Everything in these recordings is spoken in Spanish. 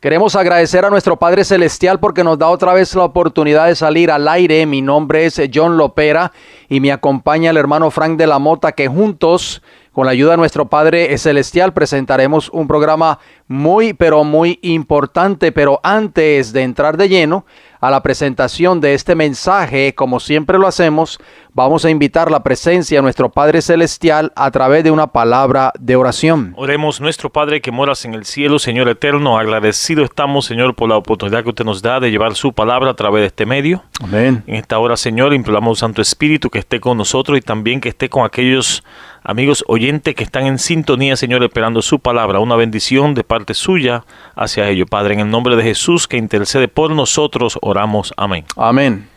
Queremos agradecer a nuestro Padre Celestial porque nos da otra vez la oportunidad de salir al aire. Mi nombre es John Lopera y me acompaña el hermano Frank de la Mota, que juntos, con la ayuda de nuestro Padre Celestial, presentaremos un programa muy importante. Pero antes de entrar de lleno a la presentación de este mensaje, como siempre lo hacemos, vamos a invitar la presencia de nuestro Padre Celestial a través de una palabra de oración. Oremos. Nuestro Padre que moras en el cielo, Señor eterno, agradecido estamos, Señor, por la oportunidad que usted nos da de llevar su palabra a través de este medio. Amén. En esta hora, Señor, imploramos Santo Espíritu que esté con nosotros y también que esté con aquellos amigos oyentes que están en sintonía, Señor, esperando su palabra. Una bendición de parte suya hacia ellos. Padre, en el nombre de Jesús, que intercede por nosotros, oramos. Amén. Amén.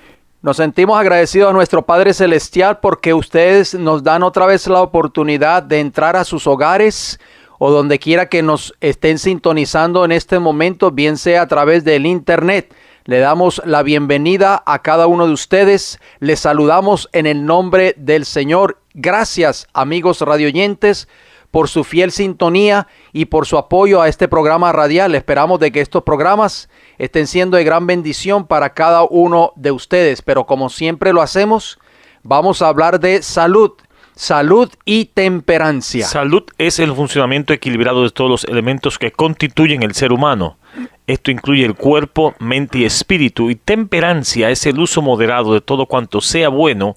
Nos sentimos agradecidos a nuestro Padre Celestial porque ustedes nos dan otra vez la oportunidad de entrar a sus hogares o donde quiera que nos estén sintonizando en este momento, bien sea a través del internet. Le damos la bienvenida a cada uno de ustedes. Les saludamos en el nombre del Señor. Gracias, amigos radioyentes, por su fiel sintonía y por su apoyo a este programa radial. Esperamos de que estos programas estén siendo de gran bendición para cada uno de ustedes. Pero como siempre lo hacemos, vamos a hablar de salud. Salud y temperancia. Salud es el funcionamiento equilibrado de todos los elementos que constituyen el ser humano. Esto incluye el cuerpo, mente y espíritu. Y temperancia es el uso moderado de todo cuanto sea bueno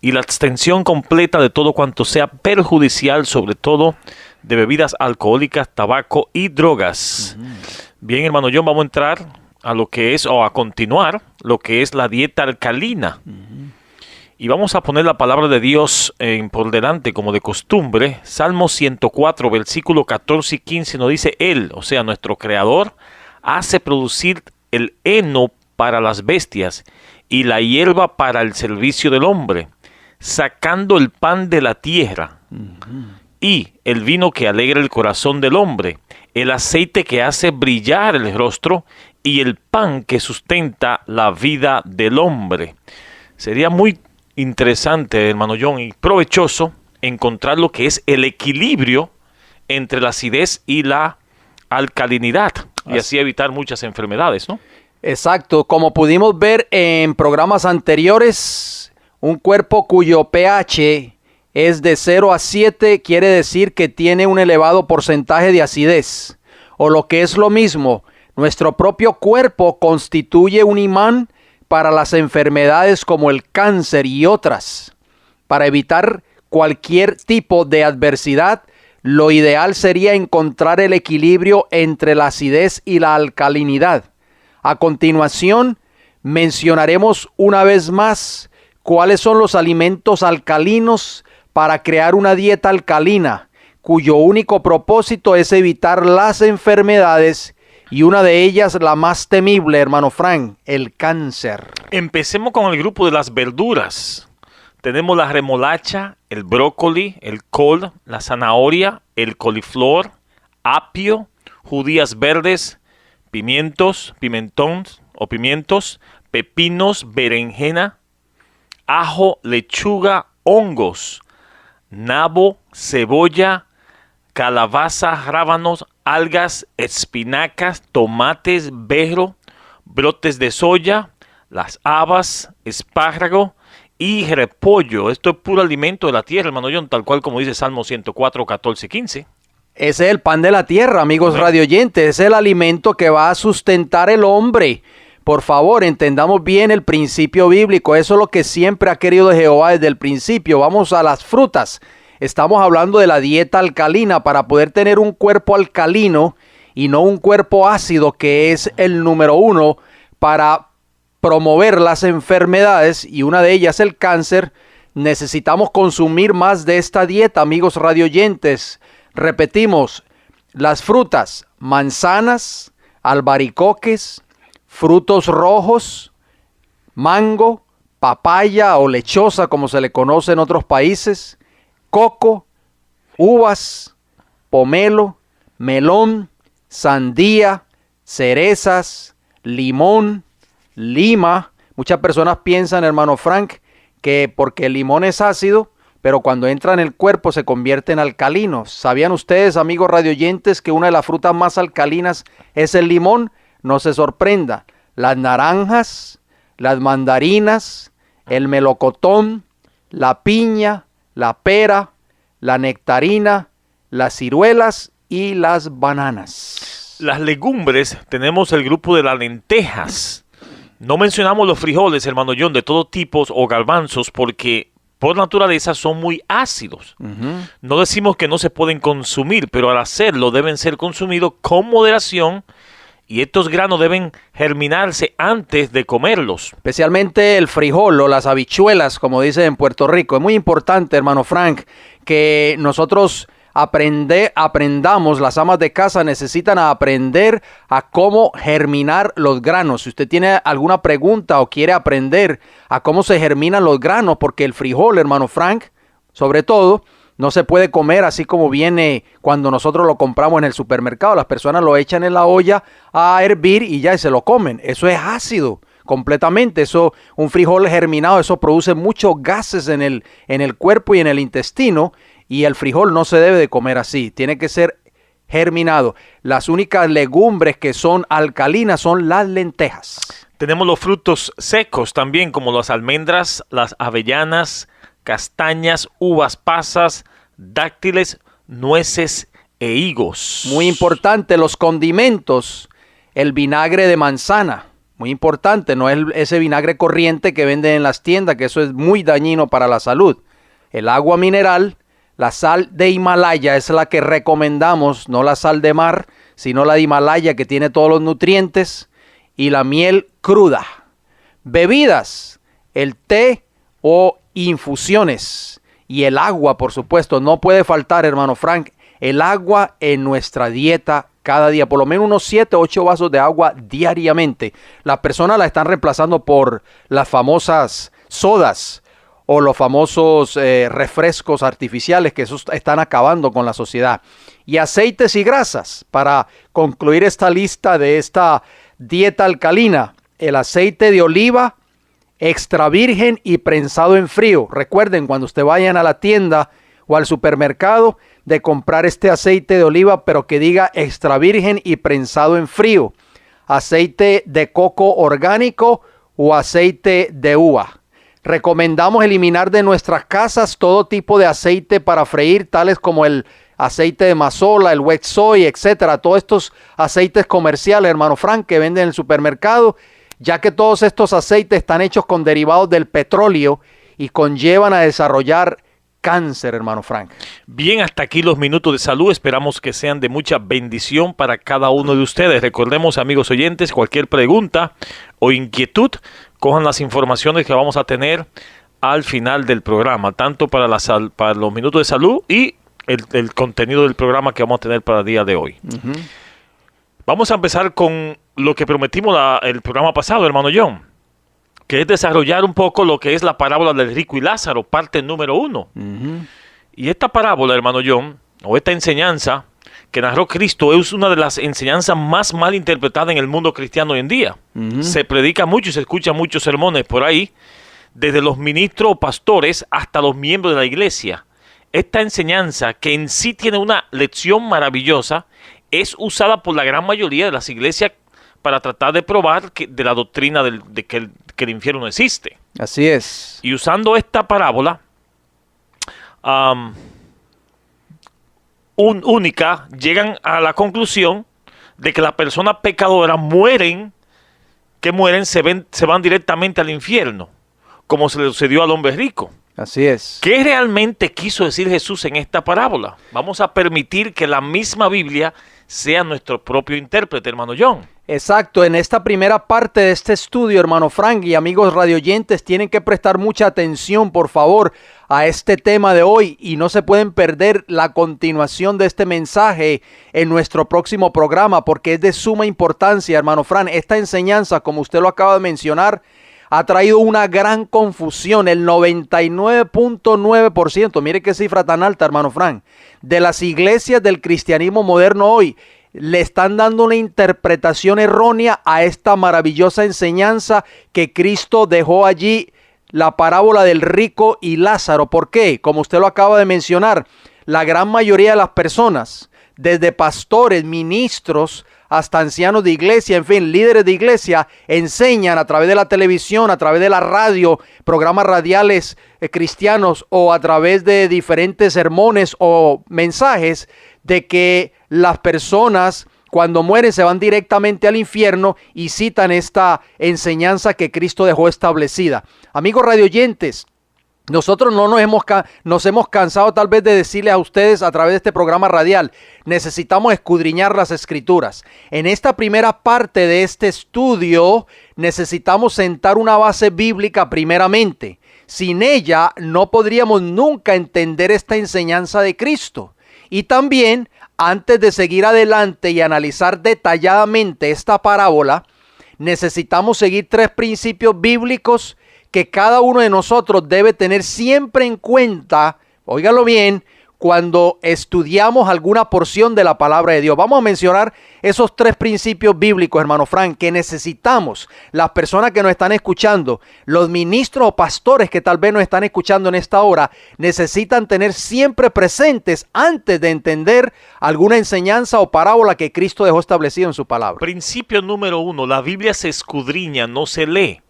y la abstención completa de todo cuanto sea perjudicial, sobre todo de bebidas alcohólicas, tabaco y drogas. Bien, hermano John, vamos a entrar a lo que es, o a continuar, lo que es la dieta alcalina. Y vamos a poner la palabra de Dios por delante, como de costumbre. Salmo 104, versículo 14 y 15 nos dice: Él, o sea, nuestro Creador, hace producir el heno para las bestias y la hierba para el servicio del hombre, sacando el pan de la tierra y el vino que alegra el corazón del hombre, el aceite que hace brillar el rostro y el pan que sustenta la vida del hombre. Sería muy interesante, hermano John, y provechoso encontrar lo que es el equilibrio entre la acidez y la alcalinidad, y así evitar muchas enfermedades, ¿no? Exacto. Como pudimos ver en programas anteriores, un cuerpo cuyo pH es de 0 a 7 quiere decir que tiene un elevado porcentaje de acidez. O lo que es lo mismo, nuestro propio cuerpo constituye un imán para las enfermedades como el cáncer y otras. Para evitar cualquier tipo de adversidad, lo ideal sería encontrar el equilibrio entre la acidez y la alcalinidad. A continuación, mencionaremos una vez más cuáles son los alimentos alcalinos para crear una dieta alcalina, cuyo único propósito es evitar las enfermedades, y una de ellas, la más temible, hermano Frank, el cáncer. Empecemos con el grupo de las verduras. Tenemos la remolacha, el brócoli, el col, la zanahoria, el coliflor, apio, judías verdes, pimientos, pepinos, berenjena, ajo, lechuga, hongos, nabo, cebolla, calabaza, rábanos, algas, espinacas, tomates, berro, brotes de soya, las habas, espárrago y repollo. Esto es puro alimento de la tierra, hermano John, tal cual como dice Salmo 104, 14 y 15. Ese es el pan de la tierra, amigos radioyentes. Es el alimento que va a sustentar el hombre. Por favor, entendamos bien el principio bíblico. Eso es lo que siempre ha querido Jehová desde el principio. Vamos a las frutas. Estamos hablando de la dieta alcalina para poder tener un cuerpo alcalino y no un cuerpo ácido, que es el número 1 para promover las enfermedades, y una de ellas el cáncer. Necesitamos consumir más de esta dieta, amigos radioyentes. Repetimos, las frutas: manzanas, albaricoques, frutos rojos, mango, papaya o lechosa como se le conoce en otros países, coco, uvas, pomelo, melón, sandía, cerezas, limón, lima. Muchas personas piensan, hermano Frank, que porque el limón es ácido, pero cuando entra en el cuerpo se convierte en alcalino. ¿Sabían ustedes, amigos radioyentes, que una de las frutas más alcalinas es el limón? No se sorprenda. Las naranjas, las mandarinas, el melocotón, la piña, la pera, la nectarina, las ciruelas y las bananas. Las legumbres, tenemos el grupo de las lentejas. No mencionamos los frijoles, hermano John, de todo tipo o garbanzos, porque por naturaleza son muy ácidos. No decimos que no se pueden consumir, pero al hacerlo deben ser consumidos con moderación y estos granos deben germinarse antes de comerlos. Especialmente el frijol o las habichuelas, como dicen en Puerto Rico. Es muy importante, hermano Frank, que nosotros aprendamos, las amas de casa necesitan aprender a cómo germinar los granos. Si usted tiene alguna pregunta o quiere aprender a cómo se germinan los granos, porque el frijol, hermano Frank, sobre todo, no se puede comer así como viene cuando nosotros lo compramos en el supermercado. Las personas lo echan en la olla a hervir y ya se lo comen. Eso es ácido completamente. Eso, un frijol germinado, eso produce muchos gases en el cuerpo y en el intestino. Y el frijol no se debe de comer así, tiene que ser germinado. Las únicas legumbres que son alcalinas son las lentejas. Tenemos los frutos secos también, como las almendras, las avellanas, castañas, uvas pasas, dáctiles, nueces e higos. Muy importante, los condimentos, el vinagre de manzana. Muy importante, no es ese vinagre corriente que venden en las tiendas, que eso es muy dañino para la salud. El agua mineral. La sal de Himalaya es la que recomendamos, no la sal de mar, sino la de Himalaya que tiene todos los nutrientes, y la miel cruda. Bebidas, el té o infusiones y el agua, por supuesto, no puede faltar, hermano Frank, el agua en nuestra dieta cada día, por lo menos unos 7 o 8 vasos de agua diariamente. Las personas la están reemplazando por las famosas sodas, o los famosos refrescos artificiales, que esos están acabando con la sociedad. Y aceites y grasas, para concluir esta lista de esta dieta alcalina. El aceite de oliva, extra virgen y prensado en frío. Recuerden, cuando ustedes vayan a la tienda o al supermercado, de comprar este aceite de oliva, pero que diga extra virgen y prensado en frío. Aceite de coco orgánico o aceite de uva. Recomendamos eliminar de nuestras casas todo tipo de aceite para freír, tales como el aceite de mazola, el wet soy, etcétera. Todos estos aceites comerciales, hermano Frank, que venden en el supermercado, ya que todos estos aceites están hechos con derivados del petróleo y conllevan a desarrollar cáncer, hermano Frank. Bien, hasta aquí los minutos de salud. Esperamos que sean de mucha bendición para cada uno de ustedes. Recordemos, amigos oyentes, cualquier pregunta o inquietud, cojan las informaciones que vamos a tener al final del programa, tanto para los minutos de salud y el contenido del programa que vamos a tener para el día de hoy. Vamos a empezar con lo que prometimos el programa pasado, hermano John, que es desarrollar un poco lo que es la parábola del rico y Lázaro, parte número 1. Y esta parábola, hermano John, o esta enseñanza que narró Cristo, es una de las enseñanzas más mal interpretadas en el mundo cristiano hoy en día. Se predica mucho y se escuchan muchos sermones por ahí, desde los ministros o pastores hasta los miembros de la iglesia. Esta enseñanza, que en sí tiene una lección maravillosa, es usada por la gran mayoría de las iglesias para tratar de probar de la doctrina de que el infierno no existe. Así es. Y usando esta parábola única, llegan a la conclusión de que las personas pecadoras se van directamente al infierno, como se le sucedió al hombre rico. Así es. ¿Qué realmente quiso decir Jesús en esta parábola? Vamos a permitir que la misma Biblia sea nuestro propio intérprete, hermano John. Exacto, en esta primera parte de este estudio, hermano Frank y amigos radioyentes, tienen que prestar mucha atención, por favor, a este tema de hoy y no se pueden perder la continuación de este mensaje en nuestro próximo programa, porque es de suma importancia, hermano Frank. Esta enseñanza, como usted lo acaba de mencionar, ha traído una gran confusión. El 99.9%, mire qué cifra tan alta, hermano Frank, de las iglesias del cristianismo moderno hoy le están dando una interpretación errónea a esta maravillosa enseñanza que Cristo dejó allí la parábola del rico y Lázaro. ¿Por qué? Como usted lo acaba de mencionar, la gran mayoría de las personas, desde pastores, ministros, hasta ancianos de iglesia, en fin, líderes de iglesia, enseñan a través de la televisión, a través de la radio, programas radiales cristianos o a través de diferentes sermones o mensajes de que las personas cuando mueren se van directamente al infierno y citan esta enseñanza que Cristo dejó establecida. Amigos radioyentes, nosotros no nos hemos cansado tal vez de decirles a ustedes a través de este programa radial, necesitamos escudriñar las escrituras. En esta primera parte de este estudio necesitamos sentar una base bíblica primeramente. Sin ella no podríamos nunca entender esta enseñanza de Cristo. Y también, antes de seguir adelante y analizar detalladamente esta parábola, necesitamos seguir 3 principios bíblicos que cada uno de nosotros debe tener siempre en cuenta, óigalo bien, cuando estudiamos alguna porción de la palabra de Dios. Vamos a mencionar esos 3 principios bíblicos, hermano Frank, que necesitamos, las personas que nos están escuchando, los ministros o pastores que tal vez nos están escuchando en esta hora, necesitan tener siempre presentes antes de entender alguna enseñanza o parábola que Cristo dejó establecido en su palabra. Principio número 1, la Biblia se escudriña, no se lee.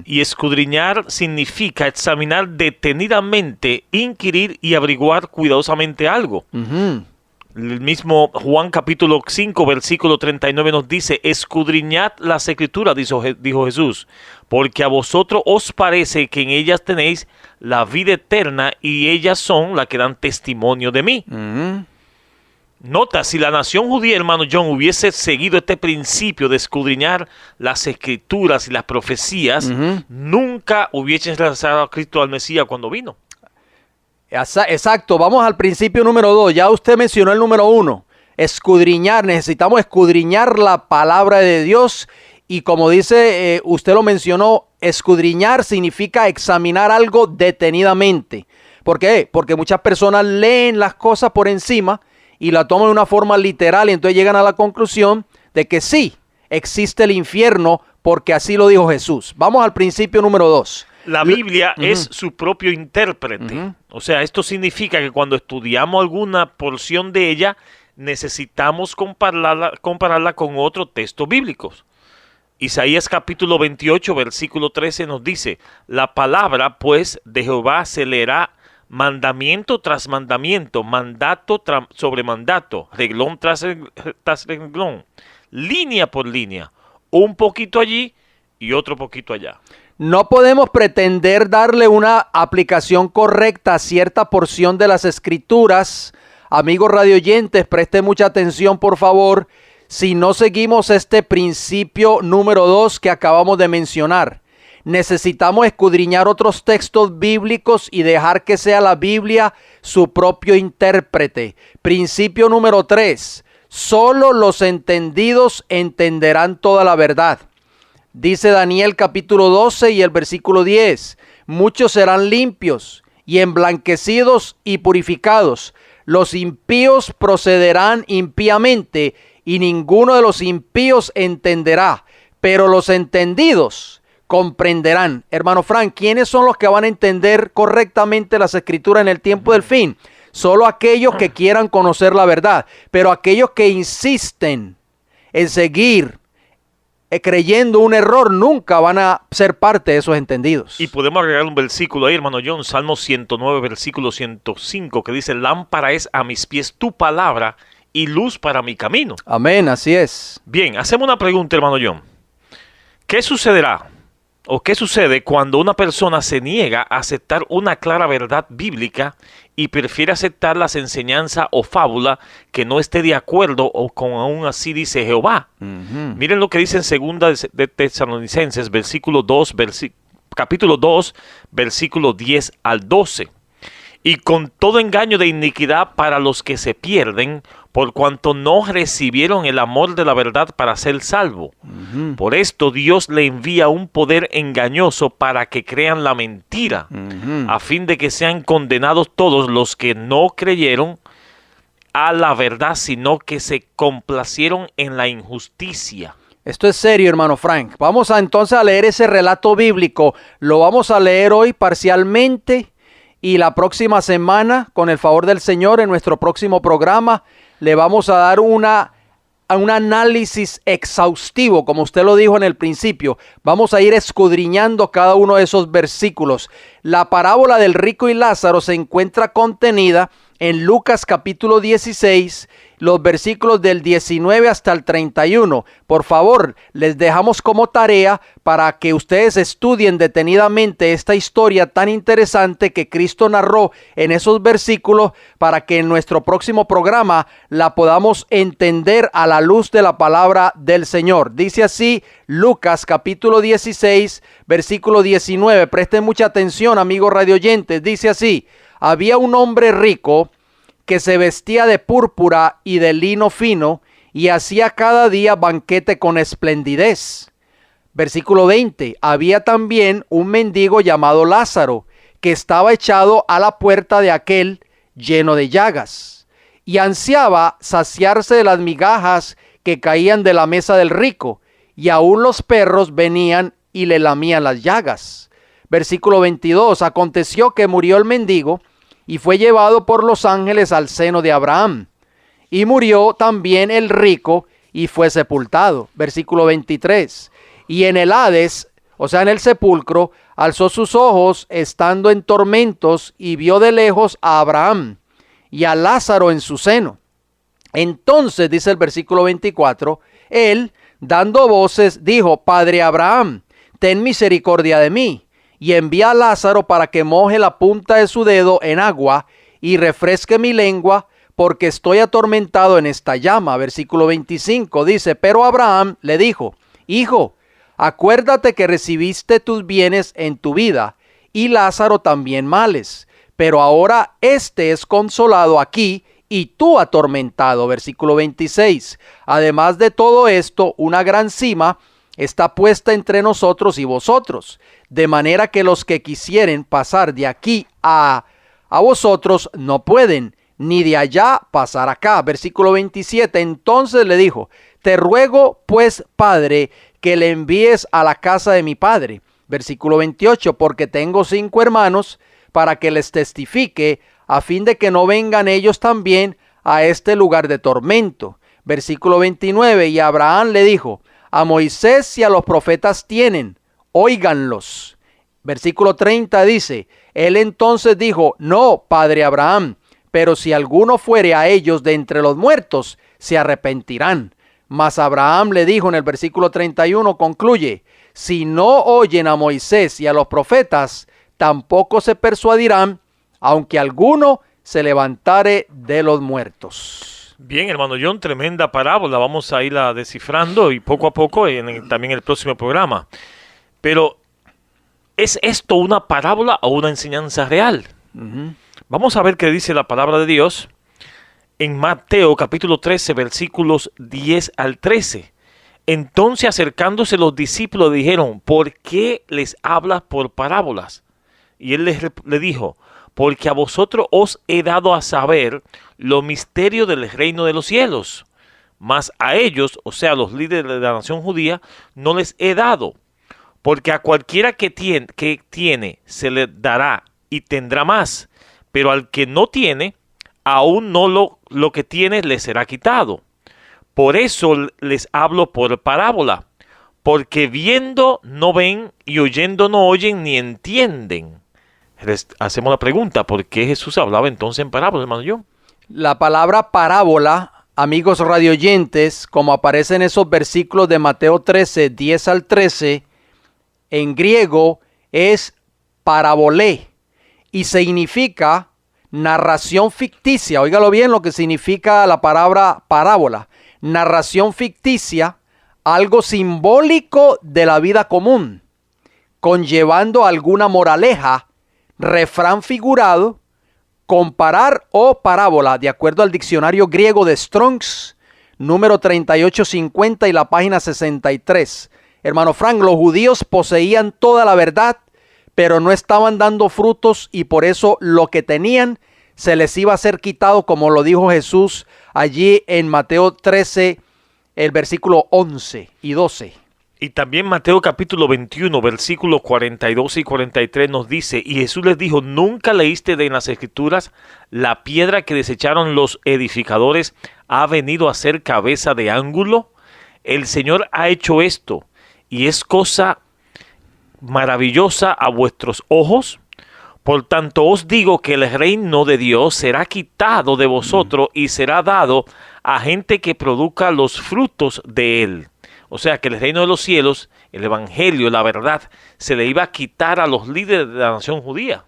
Y escudriñar significa examinar detenidamente, inquirir y averiguar cuidadosamente algo. El mismo Juan capítulo 5 versículo 39 nos dice: escudriñad las escrituras, dijo Jesús, porque a vosotros os parece que en ellas tenéis la vida eterna y ellas son las que dan testimonio de mí. Nota, si la nación judía, hermano John, hubiese seguido este principio de escudriñar las escrituras y las profecías, nunca hubiesen lanzado a Cristo al Mesías cuando vino. Exacto, vamos al principio número 2. Ya usted mencionó el número 1. Escudriñar, necesitamos escudriñar la palabra de Dios. Y como dice, usted lo mencionó, escudriñar significa examinar algo detenidamente. ¿Por qué? Porque muchas personas leen las cosas por encima y la toman de una forma literal y entonces llegan a la conclusión de que sí, existe el infierno porque así lo dijo Jesús. Vamos al principio número 2. La Biblia es su propio intérprete. O sea, esto significa que cuando estudiamos alguna porción de ella, necesitamos compararla con otros textos bíblicos. Isaías capítulo 28, versículo 13 nos dice: la palabra, pues, de Jehová se leerá mandamiento tras mandamiento, mandato sobre mandato, reglón tras reglón, línea por línea, un poquito allí y otro poquito allá. No podemos pretender darle una aplicación correcta a cierta porción de las escrituras. Amigos radioyentes, presten mucha atención, por favor, si no seguimos este principio número 2 que acabamos de mencionar. Necesitamos escudriñar otros textos bíblicos y dejar que sea la Biblia su propio intérprete. Principio número 3. Solo los entendidos entenderán toda la verdad. Dice Daniel capítulo 12 y el versículo 10. Muchos serán limpios y emblanquecidos y purificados. Los impíos procederán impíamente y ninguno de los impíos entenderá. Pero los entendidos comprenderán. Hermano Frank, ¿quiénes son los que van a entender correctamente las escrituras en el tiempo del fin? Solo aquellos que quieran conocer la verdad, pero aquellos que insisten en seguir creyendo un error nunca van a ser parte de esos entendidos. Y podemos agregar un versículo ahí, hermano John, Salmo 109, versículo 105, que dice: lámpara es a mis pies tu palabra y luz para mi camino. Amén, así es. Bien, hacemos una pregunta, hermano John. ¿Qué sucederá o qué sucede cuando una persona se niega a aceptar una clara verdad bíblica y prefiere aceptar las enseñanzas o fábula que no esté de acuerdo o con aún así dice Jehová? Miren lo que dice en segunda de Tesalonicenses, capítulo 2, versículo 10 al 12. Y con todo engaño de iniquidad para los que se pierden, por cuanto no recibieron el amor de la verdad para ser salvo. Por esto Dios le envía un poder engañoso para que crean la mentira, a fin de que sean condenados todos los que no creyeron a la verdad, sino que se complacieron en la injusticia. Esto es serio, hermano Frank. Vamos a entonces a leer ese relato bíblico. Lo vamos a leer hoy parcialmente y la próxima semana, con el favor del Señor, en nuestro próximo programa, le vamos a dar un análisis exhaustivo, como usted lo dijo en el principio. Vamos a ir escudriñando cada uno de esos versículos. La parábola del rico y Lázaro se encuentra contenida en Lucas capítulo 16, los versículos del 19 hasta el 31. Por favor, les dejamos como tarea para que ustedes estudien detenidamente esta historia tan interesante que Cristo narró en esos versículos, para que en nuestro próximo programa la podamos entender a la luz de la palabra del Señor. Dice así Lucas capítulo 16, versículo 19. Presten mucha atención, amigos radioyentes. Dice así: había un hombre rico que se vestía de púrpura y de lino fino y hacía cada día banquete con esplendidez. Versículo 20. Había también un mendigo llamado Lázaro, que estaba echado a la puerta de aquel lleno de llagas, y ansiaba saciarse de las migajas que caían de la mesa del rico, y aún los perros venían y le lamían las llagas. Versículo 22. Aconteció que murió el mendigo y fue llevado por los ángeles al seno de Abraham. Y murió también el rico y fue sepultado. Versículo 23. Y en el Hades, o sea en el sepulcro, alzó sus ojos estando en tormentos y vio de lejos a Abraham y a Lázaro en su seno. Entonces, dice el versículo 24, él, dando voces, dijo: Padre Abraham, ten misericordia de mí, y envía a Lázaro para que moje la punta de su dedo en agua y refresque mi lengua, porque estoy atormentado en esta llama. Versículo 25 dice: pero Abraham le dijo: Hijo, acuérdate que recibiste tus bienes en tu vida, y Lázaro también males, pero ahora éste es consolado aquí y tú atormentado. Versículo 26. Además de todo esto, una gran cima está puesta entre nosotros y vosotros, de manera que los que quisieren pasar de aquí a vosotros no pueden, ni de allá pasar acá. Versículo 27. Entonces le dijo: te ruego pues, Padre, que le envíes a la casa de mi padre. Versículo 28. Porque tengo 5 hermanos, para que les testifique, a fin de que no vengan ellos también a este lugar de tormento. Versículo 29. Y Abraham le dijo: a Moisés y a los profetas tienen, óiganlos. Versículo 30 dice: él entonces dijo: no, padre Abraham, pero si alguno fuere a ellos de entre los muertos, se arrepentirán. Mas Abraham le dijo en el versículo 31, concluye: si no oyen a Moisés y a los profetas, tampoco se persuadirán, aunque alguno se levantare de los muertos. Bien, hermano John, tremenda parábola. Vamos a irla descifrando y poco a poco también en el próximo programa. Pero, ¿es esto una parábola o una enseñanza real? Vamos a ver qué dice la palabra de Dios en Mateo capítulo 13, versículos 10 al 13. Entonces, acercándose los discípulos, dijeron: ¿por qué les hablas por parábolas? Y él le dijo: porque a vosotros os he dado a saber los misterios del reino de los cielos, mas a ellos, o sea, los líderes de la nación judía, no les he dado, porque a cualquiera que tiene se le dará y tendrá más, pero al que no tiene, aún no lo que tiene le será quitado. Por eso les hablo por parábola, porque viendo no ven y oyendo no oyen ni entienden. Hacemos la pregunta: ¿por qué Jesús hablaba entonces en parábola, hermano John? La palabra parábola, amigos radioyentes, como aparece en esos versículos de Mateo 13, 10 al 13, en griego es parabolé y significa narración ficticia. Óigalo bien lo que significa la palabra parábola. Narración ficticia, algo simbólico de la vida común, conllevando alguna moraleja, refrán figurado, comparar o parábola, de acuerdo al diccionario griego de Strong's, número 3850 y la página 63. Hermano Frank, los judíos poseían toda la verdad, pero no estaban dando frutos, y por eso lo que tenían se les iba a ser quitado, como lo dijo Jesús allí en Mateo 13, el versículo 11 y 12. Y también Mateo capítulo 21, versículos 42 y 43 nos dice, y Jesús les dijo, ¿nunca leíste en las Escrituras, la piedra que desecharon los edificadores ha venido a ser cabeza de ángulo? El Señor ha hecho esto, y es cosa maravillosa a vuestros ojos. Por tanto os digo que el reino de Dios será quitado de vosotros y será dado a gente que produzca los frutos de él. O sea que el reino de los cielos, el evangelio, la verdad, se le iba a quitar a los líderes de la nación judía.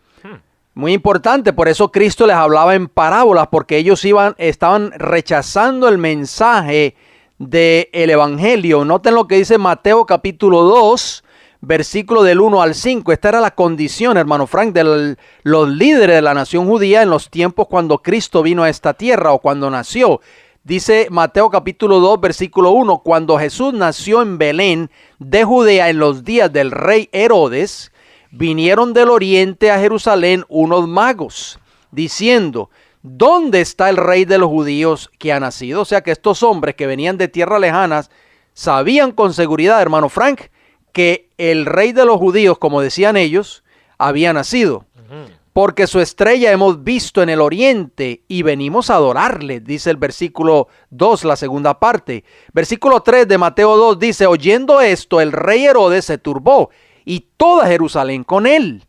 Muy importante, por eso Cristo les hablaba en parábolas, porque ellos estaban rechazando el mensaje del evangelio. Noten lo que dice Mateo capítulo 2, versículo del 1 al 5. Esta era la condición, hermano Frank, de los líderes de la nación judía en los tiempos cuando Cristo vino a esta tierra o cuando nació. Dice Mateo capítulo 2, versículo 1, cuando Jesús nació en Belén de Judea en los días del rey Herodes, vinieron del oriente a Jerusalén unos magos, diciendo, ¿dónde está el rey de los judíos que ha nacido? O sea que estos hombres que venían de tierras lejanas sabían con seguridad, hermano Frank, que el rey de los judíos, como decían ellos, había nacido. Porque su estrella hemos visto en el oriente y venimos a adorarle, dice el versículo 2, la segunda parte. Versículo 3 de Mateo 2 dice, oyendo esto, el rey Herodes se turbó y toda Jerusalén con él.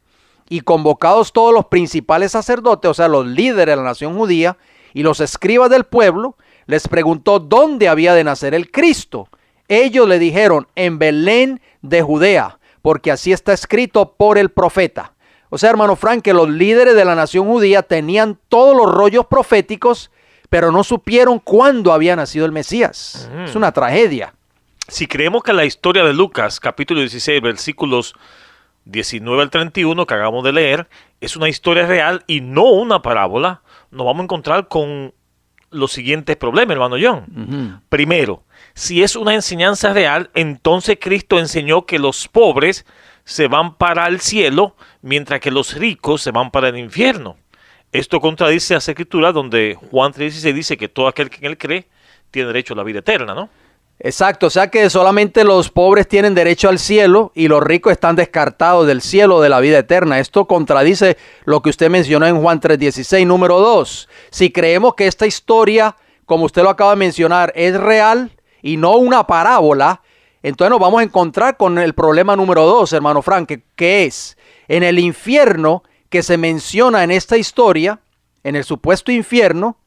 Y convocados todos los principales sacerdotes, o sea, los líderes de la nación judía y los escribas del pueblo, les preguntó dónde había de nacer el Cristo. Ellos le dijeron, en Belén de Judea, porque así está escrito por el profeta. O sea, hermano Frank, que los líderes de la nación judía tenían todos los rollos proféticos, pero no supieron cuándo había nacido el Mesías. Es una tragedia. Si creemos que la historia de Lucas, capítulo 16, versículos 19 al 31, que acabamos de leer, es una historia real y no una parábola, nos vamos a encontrar con los siguientes problemas, hermano John. Primero, si es una enseñanza real, entonces Cristo enseñó que los pobres se van para el cielo, mientras que los ricos se van para el infierno. Esto contradice las Escrituras, donde Juan 3:16 dice que todo aquel que en él cree tiene derecho a la vida eterna, ¿no? Exacto, o sea que solamente los pobres tienen derecho al cielo y los ricos están descartados del cielo de la vida eterna. Esto contradice lo que usted mencionó en Juan 3:16, número 2. Si creemos que esta historia, como usted lo acaba de mencionar, es real y no una parábola, entonces nos vamos a encontrar con el problema número 2, hermano Frank, que es en el infierno que se menciona en esta historia, en el supuesto infierno,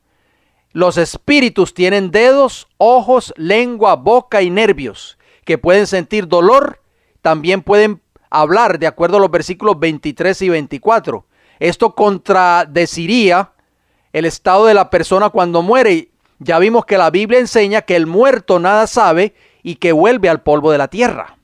los espíritus tienen dedos, ojos, lengua, boca y nervios, que pueden sentir dolor, también pueden hablar, de acuerdo a los versículos 23 y 24. Esto contradeciría el estado de la persona cuando muere. Ya vimos que la Biblia enseña que el muerto nada sabe y que vuelve al polvo de la tierra.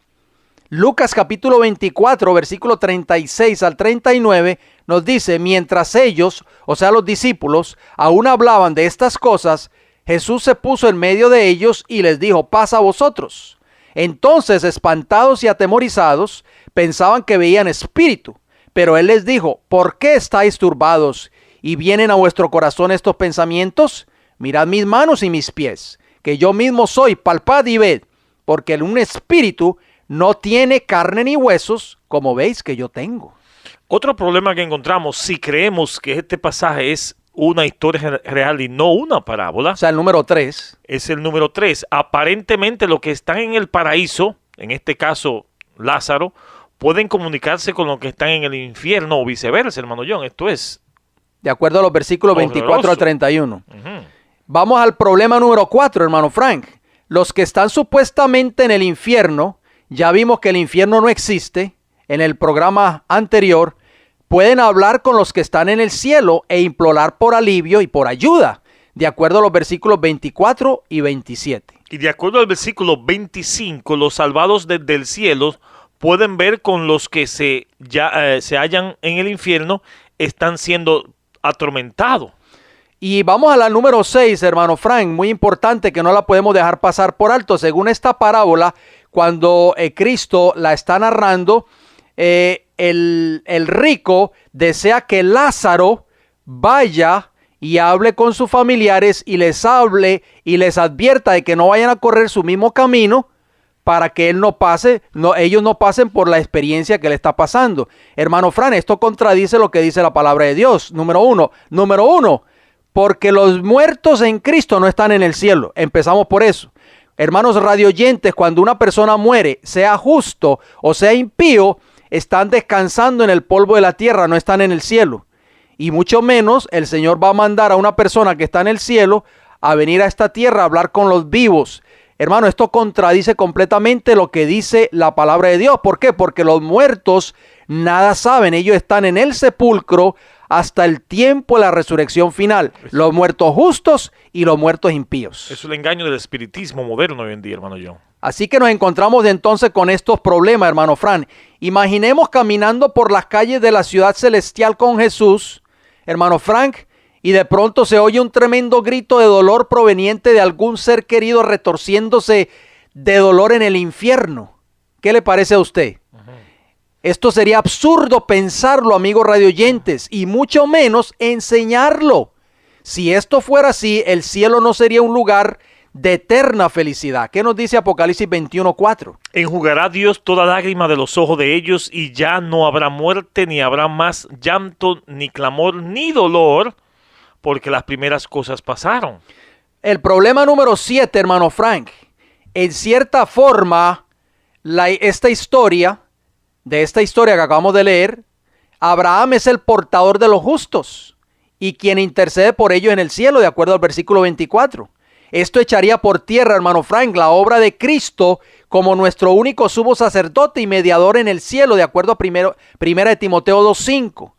Lucas capítulo 24, versículo 36 al 39, nos dice, mientras ellos, o sea los discípulos, aún hablaban de estas cosas, Jesús se puso en medio de ellos y les dijo, paz a vosotros. Entonces, espantados y atemorizados, pensaban que veían espíritu, pero él les dijo, ¿por qué estáis turbados y vienen a vuestro corazón estos pensamientos? Mirad mis manos y mis pies, que yo mismo soy, palpad y ved, porque un espíritu no tiene carne ni huesos, como veis que yo tengo. Otro problema que encontramos, si creemos que este pasaje es una historia real y no una parábola, O sea, el número 3. es el número 3. Aparentemente los que están en el paraíso, en este caso Lázaro, pueden comunicarse con los que están en el infierno o viceversa, hermano John. Esto es De acuerdo a los versículos horroroso. 24 al 31. Vamos al problema número 4, hermano Frank. Los que están supuestamente en el infierno, ya vimos que el infierno no existe en el programa anterior, pueden hablar con los que están en el cielo e implorar por alivio y por ayuda, de acuerdo a los versículos 24 y 27. Y de acuerdo al versículo 25, los salvados desde el cielo pueden ver con los que se hallan en el infierno, están siendo atormentados. Y vamos a la número 6, hermano Frank, muy importante que no la podemos dejar pasar por alto. Según esta parábola, cuando Cristo la está narrando, el rico desea que Lázaro vaya y hable con sus familiares y les hable y les advierta de que no vayan a correr su mismo camino para que ellos no pasen por la experiencia que le está pasando. Hermano Fran, esto contradice lo que dice la palabra de Dios. Número uno, porque los muertos en Cristo no están en el cielo. Empezamos por eso. Hermanos radioyentes, cuando una persona muere, sea justo o sea impío, están descansando en el polvo de la tierra, no están en el cielo. Y mucho menos el Señor va a mandar a una persona que está en el cielo a venir a esta tierra a hablar con los vivos. Hermano, esto contradice completamente lo que dice la palabra de Dios. ¿Por qué? Porque los muertos nada saben. Ellos están en el sepulcro hasta el tiempo de la resurrección final. Los muertos justos y los muertos impíos. Es el engaño del espiritismo moderno hoy en día, hermano John. Así que nos encontramos entonces con estos problemas, hermano Fran. Imaginemos caminando por las calles de la ciudad celestial con Jesús, hermano Frank, y de pronto se oye un tremendo grito de dolor proveniente de algún ser querido retorciéndose de dolor en el infierno. ¿Qué le parece a usted? Esto sería absurdo pensarlo, amigos radioyentes, y mucho menos enseñarlo. Si esto fuera así, el cielo no sería un lugar de eterna felicidad. ¿Qué nos dice Apocalipsis 21:4? Enjugará Dios toda lágrima de los ojos de ellos, y ya no habrá muerte, ni habrá más llanto, ni clamor, ni dolor, porque las primeras cosas pasaron. El problema número 7, hermano Frank. En cierta forma, esta historia que acabamos de leer, Abraham es el portador de los justos y quien intercede por ellos en el cielo, de acuerdo al versículo 24. Esto echaría por tierra, hermano Frank, la obra de Cristo como nuestro único sumo sacerdote y mediador en el cielo, de acuerdo a primera de Timoteo 2:5.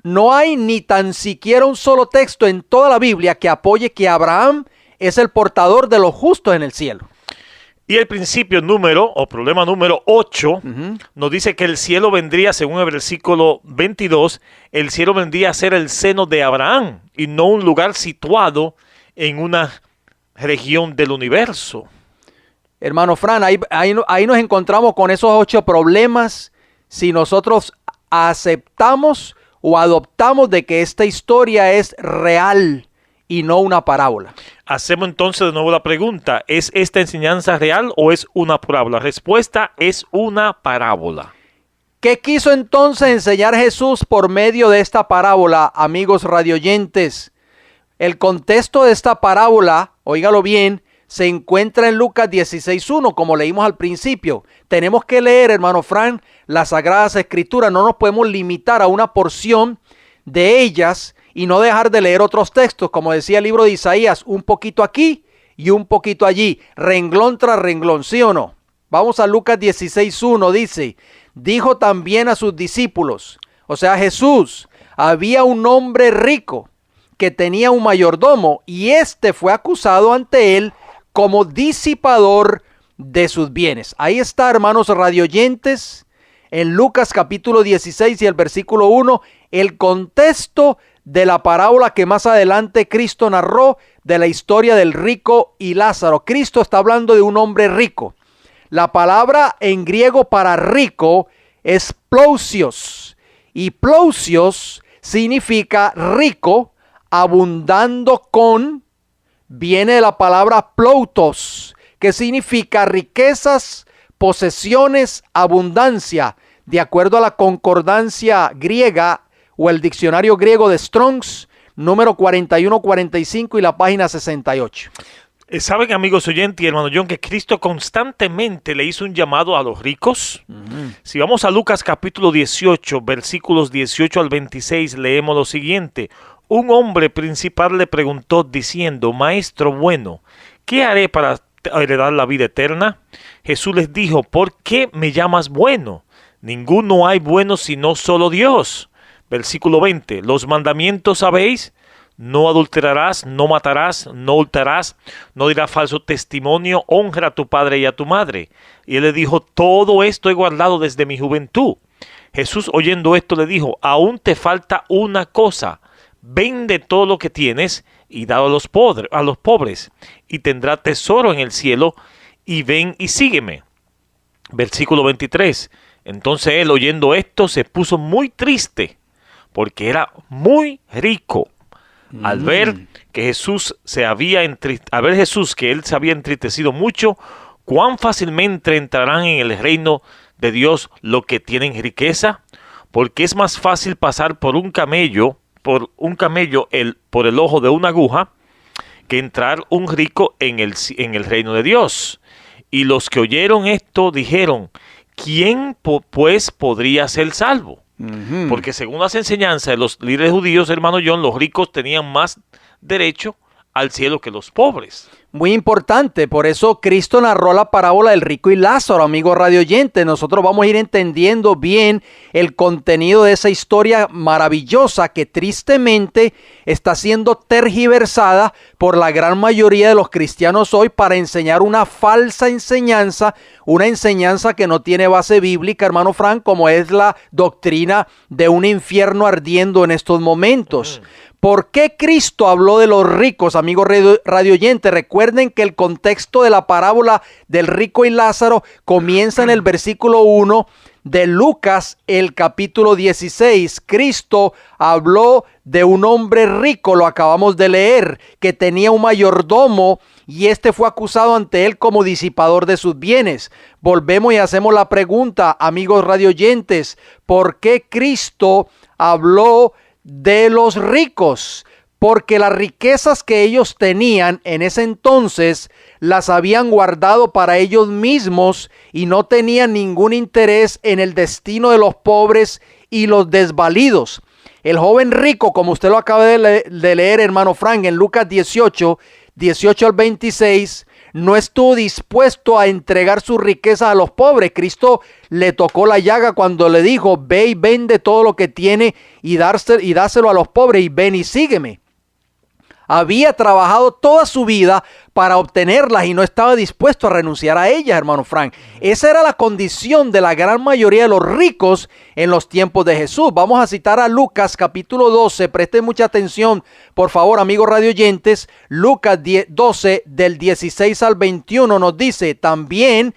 No hay ni tan siquiera un solo texto en toda la Biblia que apoye que Abraham es el portador de los justos en el cielo. Y el problema número 8, nos dice que el cielo vendría, según el versículo 22, el cielo vendría a ser el seno de Abraham y no un lugar situado en una región del universo. Hermano Fran, ahí nos encontramos con esos 8 problemas si nosotros aceptamos o adoptamos de que esta historia es real y no una parábola. Hacemos entonces de nuevo la pregunta, ¿es esta enseñanza real o es una parábola? La respuesta es una parábola. ¿Qué quiso entonces enseñar Jesús por medio de esta parábola, amigos radioyentes? El contexto de esta parábola, óigalo bien, se encuentra en Lucas 16:1, como leímos al principio. Tenemos que leer, hermano Fran, las Sagradas Escrituras. No nos podemos limitar a una porción de ellas y no dejar de leer otros textos, como decía el libro de Isaías, un poquito aquí y un poquito allí, renglón tras renglón, ¿sí o no? Vamos a Lucas 16:1, dice, dijo también a sus discípulos, o sea Jesús, había un hombre rico que tenía un mayordomo y éste fue acusado ante él como disipador de sus bienes. Ahí está, hermanos radioyentes, en Lucas capítulo 16 y el versículo 1, el contexto de la parábola que más adelante Cristo narró de la historia del rico y Lázaro. Cristo está hablando de un hombre rico. La palabra en griego para rico es plousios, y plousios significa rico, abundando con, viene de la palabra ploutos, que significa riquezas, posesiones, abundancia, de acuerdo a la concordancia griega o el diccionario griego de Strong's, número 4145 y la página 68. ¿Saben, amigos oyentes y hermano John, que Cristo constantemente le hizo un llamado a los ricos? Si vamos a Lucas capítulo 18, versículos 18 al 26, leemos lo siguiente. Un hombre principal le preguntó diciendo, Maestro bueno, ¿qué haré para heredar la vida eterna? Jesús les dijo, ¿por qué me llamas bueno? Ninguno hay bueno sino solo Dios. Versículo 20, los mandamientos sabéis, no adulterarás, no matarás, no hurtarás, no dirás falso testimonio, honra a tu padre y a tu madre. Y él le dijo, todo esto he guardado desde mi juventud. Jesús oyendo esto le dijo, aún te falta una cosa, vende todo lo que tienes y dalo a los pobres, y tendrá tesoro en el cielo, y ven y sígueme. Versículo 23, entonces él oyendo esto se puso muy triste, porque era muy rico. Al ver que Jesús que él se había entristecido mucho, cuán fácilmente entrarán en el reino de Dios los que tienen riqueza, porque es más fácil pasar por un camello por el ojo de una aguja, que entrar un rico en el reino de Dios. Y los que oyeron esto dijeron, ¿quién pues podría ser salvo? Porque según las enseñanzas de los líderes judíos, hermano John, los ricos tenían más derecho al cielo que los pobres. Muy importante, por eso Cristo narró la parábola del rico y Lázaro, amigo radio oyente. Nosotros vamos a ir entendiendo bien el contenido de esa historia maravillosa que tristemente está siendo tergiversada por la gran mayoría de los cristianos hoy para enseñar una falsa enseñanza, una enseñanza que no tiene base bíblica, hermano Frank, como es la doctrina de un infierno ardiendo en estos momentos. ¿Por qué Cristo habló de los ricos, amigos radio oyentes? Recuerden que el contexto de la parábola del rico y Lázaro comienza en el versículo 1 de Lucas, el capítulo 16. Cristo habló de un hombre rico, lo acabamos de leer, que tenía un mayordomo y este fue acusado ante él como disipador de sus bienes. Volvemos y hacemos la pregunta, amigos radio oyentes, ¿por qué Cristo habló de los ricos? Porque las riquezas que ellos tenían en ese entonces las habían guardado para ellos mismos y no tenían ningún interés en el destino de los pobres y los desvalidos. El joven rico, como usted lo acaba de leer, hermano Frank, en Lucas 18 al 26, no estuvo dispuesto a entregar su riqueza a los pobres. Cristo le tocó la llaga cuando le dijo, ve y vende todo lo que tiene y dáselo a los pobres y ven y sígueme. Había trabajado toda su vida para obtenerlas y no estaba dispuesto a renunciar a ellas, hermano Frank. Esa era la condición de la gran mayoría de los ricos en los tiempos de Jesús. Vamos a citar a Lucas capítulo 12. Presten mucha atención, por favor, amigos radioyentes. Lucas 12 del 16 al 21 nos dice, también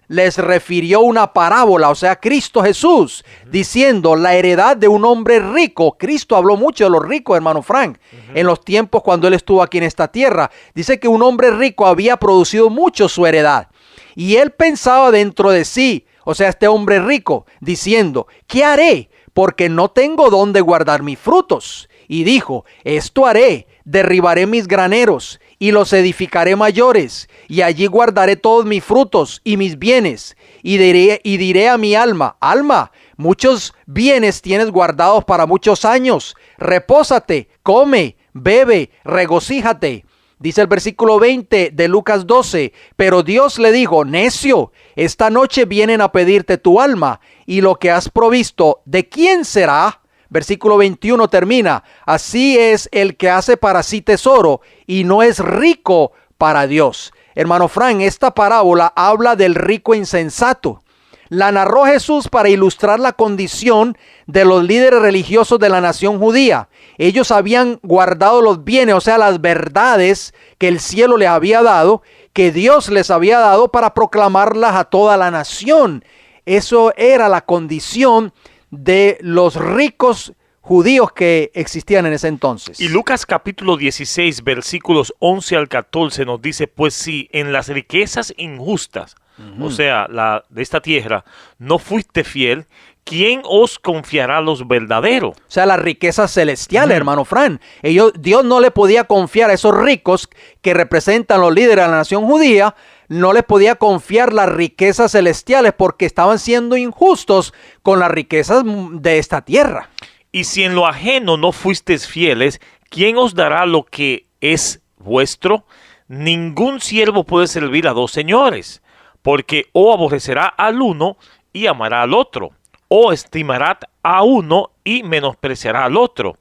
les refirió una parábola, o sea, Cristo Jesús, diciendo la heredad de un hombre rico. Cristo habló mucho de los ricos, hermano Frank, en los tiempos cuando él estuvo aquí en esta tierra. Dice que un hombre rico había producido mucho su heredad y él pensaba dentro de sí, o sea, este hombre rico, diciendo, ¿qué haré? Porque no tengo dónde guardar mis frutos. Y dijo, esto haré, derribaré mis graneros y los edificaré mayores, y allí guardaré todos mis frutos y mis bienes, y diré a mi alma, alma, muchos bienes tienes guardados para muchos años, repósate, come, bebe, regocíjate. Dice el versículo 20 de Lucas 12, pero Dios le dijo, necio, esta noche vienen a pedirte tu alma, y lo que has provisto, ¿de quién será? Versículo 21 termina, así es el que hace para sí tesoro y no es rico para Dios. Hermano Frank, esta parábola habla del rico insensato. La narró Jesús para ilustrar la condición de los líderes religiosos de la nación judía. Ellos habían guardado los bienes, o sea, las verdades que el cielo les había dado, que Dios les había dado para proclamarlas a toda la nación. Eso era la condición de los ricos judíos que existían en ese entonces. Y Lucas capítulo 16 versículos 11 al 14 nos dice, pues si en las riquezas injustas, o sea, de esta tierra, no fuiste fiel, ¿quién os confiará los verdaderos? O sea, las riquezas celestiales, hermano Fran. Dios no le podía confiar a esos ricos que representan los líderes de la nación judía, no les podía confiar las riquezas celestiales porque estaban siendo injustos con las riquezas de esta tierra. Y si en lo ajeno no fuisteis fieles, ¿quién os dará lo que es vuestro? Ningún siervo puede servir a dos señores, porque o aborrecerá al uno y amará al otro, o estimará a uno y menospreciará al otro.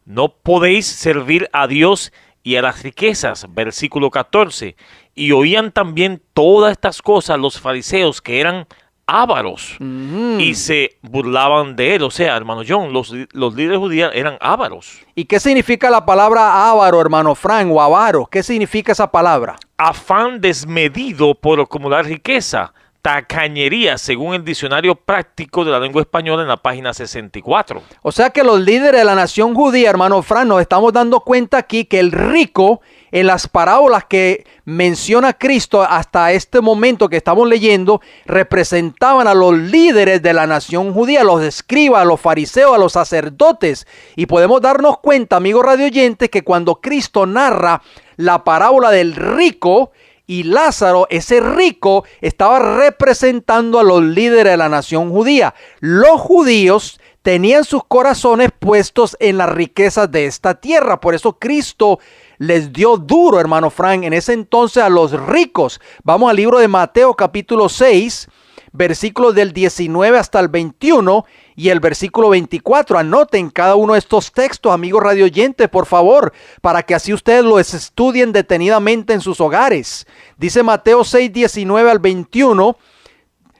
No podéis servir a Dios y a las riquezas. Versículo 14. Y oían también todas estas cosas los fariseos, que eran ávaros, y se burlaban de él. O sea, hermano John, los líderes judíos eran ávaros. ¿Y qué significa la palabra avaro, hermano Frank, o avaro? ¿Qué significa esa palabra? Afán desmedido por acumular riqueza, tacañería, según el diccionario práctico de la lengua española en la página 64. O sea que los líderes de la nación judía, hermano Fran, nos estamos dando cuenta aquí que el rico, en las parábolas que menciona Cristo hasta este momento que estamos leyendo, representaban a los líderes de la nación judía, a los escribas, a los fariseos, a los sacerdotes. Y podemos darnos cuenta, amigos radioyentes, que cuando Cristo narra la parábola del rico y Lázaro, ese rico estaba representando a los líderes de la nación judía. Los judíos tenían sus corazones puestos en las riquezas de esta tierra. Por eso Cristo les dio duro, hermano Frank, en ese entonces a los ricos. Vamos al libro de Mateo capítulo 6, versículos del 19 hasta el 21 y el versículo 24. Anoten cada uno de estos textos, amigos radioyentes, por favor, para que así ustedes los estudien detenidamente en sus hogares. Dice Mateo 6, 19 al 21.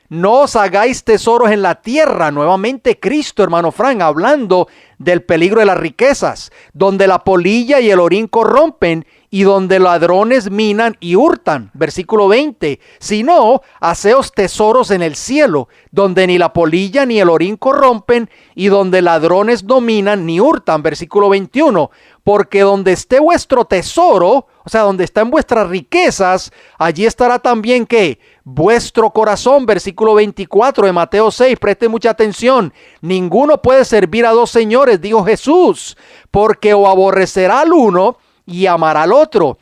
No os hagáis tesoros en la tierra. Nuevamente Cristo, hermano Frank, hablando del peligro de las riquezas, donde la polilla y el orín corrompen y donde ladrones minan y hurtan. Versículo 20. Sino, haceos tesoros en el cielo, donde ni la polilla ni el orín corrompen y donde ladrones no minan ni hurtan. Versículo 21. Porque donde esté vuestro tesoro, o sea, donde están vuestras riquezas, allí estará también, ¿qué? Vuestro corazón. Versículo 24 de Mateo 6. Preste mucha atención. Ninguno puede servir a dos señores, dijo Jesús, porque o aborrecerá al uno y amará al otro,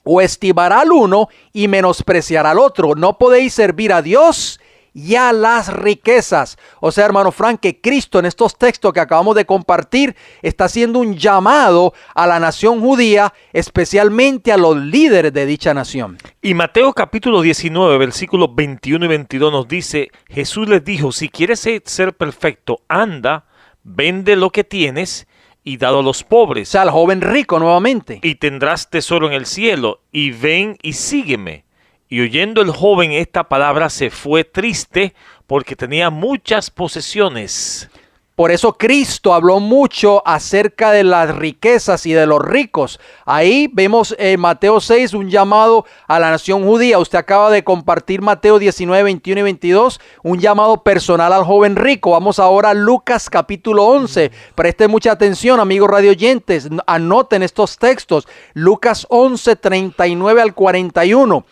o estimará al uno y menospreciará al otro. No podéis servir a Dios y a las riquezas. O sea, hermano Frank, que Cristo en estos textos que acabamos de compartir está haciendo un llamado a la nación judía, especialmente a los líderes de dicha nación. Y Mateo capítulo 19, versículos 21 y 22 nos dice, Jesús les dijo, si quieres ser perfecto, anda, vende lo que tienes y dado a los pobres. O sea, al joven rico nuevamente. Y tendrás tesoro en el cielo, y ven y sígueme. Y oyendo el joven esta palabra se fue triste porque tenía muchas posesiones. Por eso Cristo habló mucho acerca de las riquezas y de los ricos. Ahí vemos en Mateo 6 un llamado a la nación judía. Usted acaba de compartir Mateo 19, 21 y 22, un llamado personal al joven rico. Vamos ahora a Lucas capítulo 11. Preste mucha atención, amigos radioyentes. Anoten estos textos. Lucas 11, 39 al 41.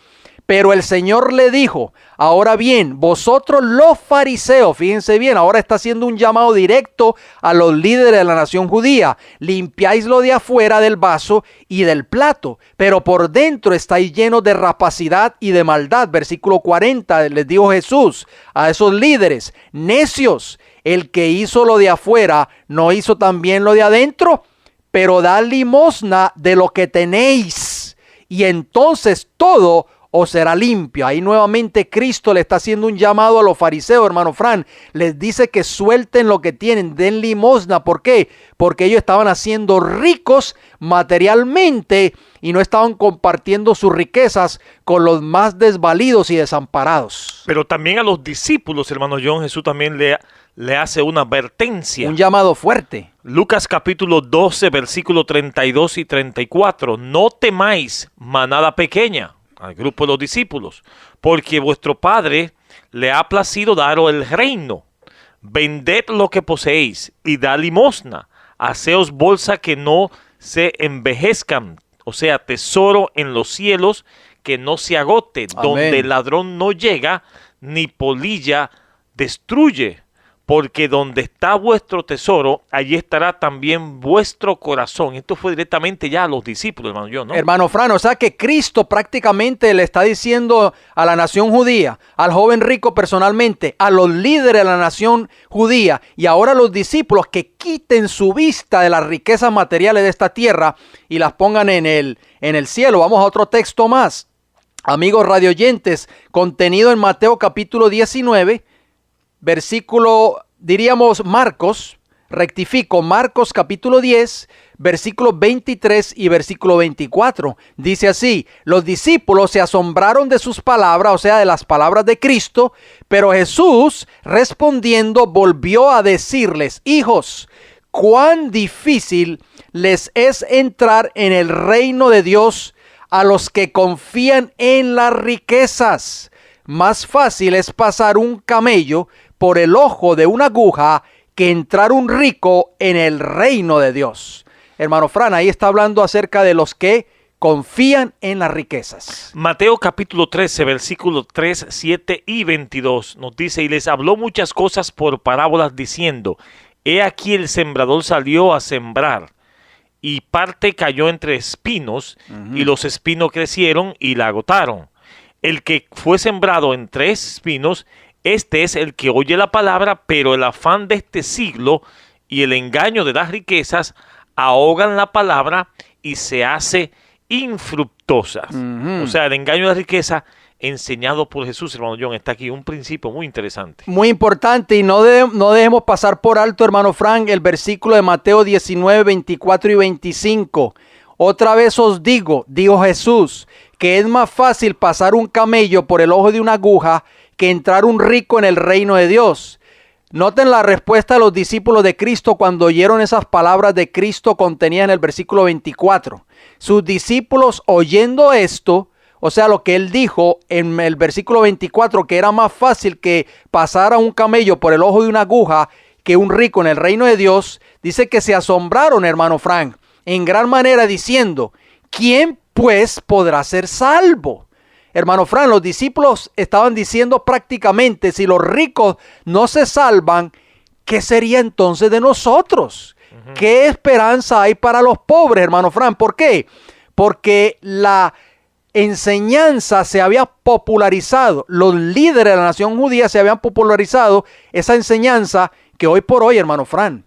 Pero el Señor le dijo, ahora bien, vosotros los fariseos, fíjense bien, ahora está haciendo un llamado directo a los líderes de la nación judía. Limpiáis lo de afuera del vaso y del plato, pero por dentro estáis llenos de rapacidad y de maldad. Versículo 40, les dijo Jesús a esos líderes, necios, el que hizo lo de afuera, ¿no hizo también lo de adentro? Pero dad limosna de lo que tenéis, y entonces todo o será limpio. Ahí nuevamente Cristo le está haciendo un llamado a los fariseos, hermano Fran. Les dice que suelten lo que tienen, den limosna. ¿Por qué? Porque ellos estaban haciendo ricos materialmente y no estaban compartiendo sus riquezas con los más desvalidos y desamparados. Pero también a los discípulos, hermano John, Jesús también le hace una advertencia. Un llamado fuerte. Lucas capítulo 12, versículos 32 y 34. No temáis, manada pequeña, al grupo de los discípulos, porque vuestro Padre le ha placido daros el reino. Vended lo que poseéis y da limosna. Haceos bolsa que no se envejezcan, o sea, tesoro en los cielos que no se agote, Amén. donde el ladrón no llega ni polilla destruye. Porque donde está vuestro tesoro, allí estará también vuestro corazón. Esto fue directamente ya a los discípulos, hermano John, ¿no? Hermano Fran, o sea que Cristo prácticamente le está diciendo a la nación judía, al joven rico personalmente, a los líderes de la nación judía y ahora a los discípulos que quiten su vista de las riquezas materiales de esta tierra y las pongan en el cielo. Vamos a otro texto más. Amigos radioyentes, contenido en Mateo capítulo 19, versículo, diríamos Marcos, rectifico, Marcos capítulo 10, versículos 23 y versículo 24. Dice así, los discípulos se asombraron de sus palabras, o sea, de las palabras de Cristo, pero Jesús respondiendo volvió a decirles, hijos, cuán difícil les es entrar en el reino de Dios a los que confían en las riquezas. más fácil es pasar un camello por el ojo de una aguja que entrar un rico en el reino de Dios. Hermano Fran, ahí está hablando acerca de los que confían en las riquezas. Mateo capítulo 13, versículos 3, 7 y 22 nos dice: y les habló muchas cosas por parábolas diciendo: he aquí el sembrador salió a sembrar, y parte cayó entre espinos, y los espinos crecieron y la agotaron. El que fue sembrado entre espinos, este es el que oye la palabra, pero el afán de este siglo y el engaño de las riquezas ahogan la palabra y se hace infructuosa. O sea, el engaño de la riqueza enseñado por Jesús, hermano John, está aquí un principio muy interesante. Muy importante, y no dejemos pasar por alto, hermano Frank, el versículo de Mateo 19, 24 y 25. Otra vez os digo, dijo Jesús, que es más fácil pasar un camello por el ojo de una aguja que entrar un rico en el reino de Dios. Noten la respuesta de los discípulos de Cristo cuando oyeron esas palabras de Cristo contenidas en el versículo 24. Sus discípulos, oyendo esto, o sea, lo que él dijo en el versículo 24, que era más fácil que pasara un camello por el ojo de una aguja que un rico en el reino de Dios, dice que se asombraron, hermano Frank, en gran manera diciendo: ¿quién pues podrá ser salvo? Hermano Fran, los discípulos estaban diciendo prácticamente: si los ricos no se salvan, ¿qué sería entonces de nosotros? ¿Qué esperanza hay para los pobres, hermano Fran? ¿Por qué? Porque la enseñanza se había popularizado. Los líderes de la nación judía se habían popularizado esa enseñanza que hoy por hoy, hermano Fran,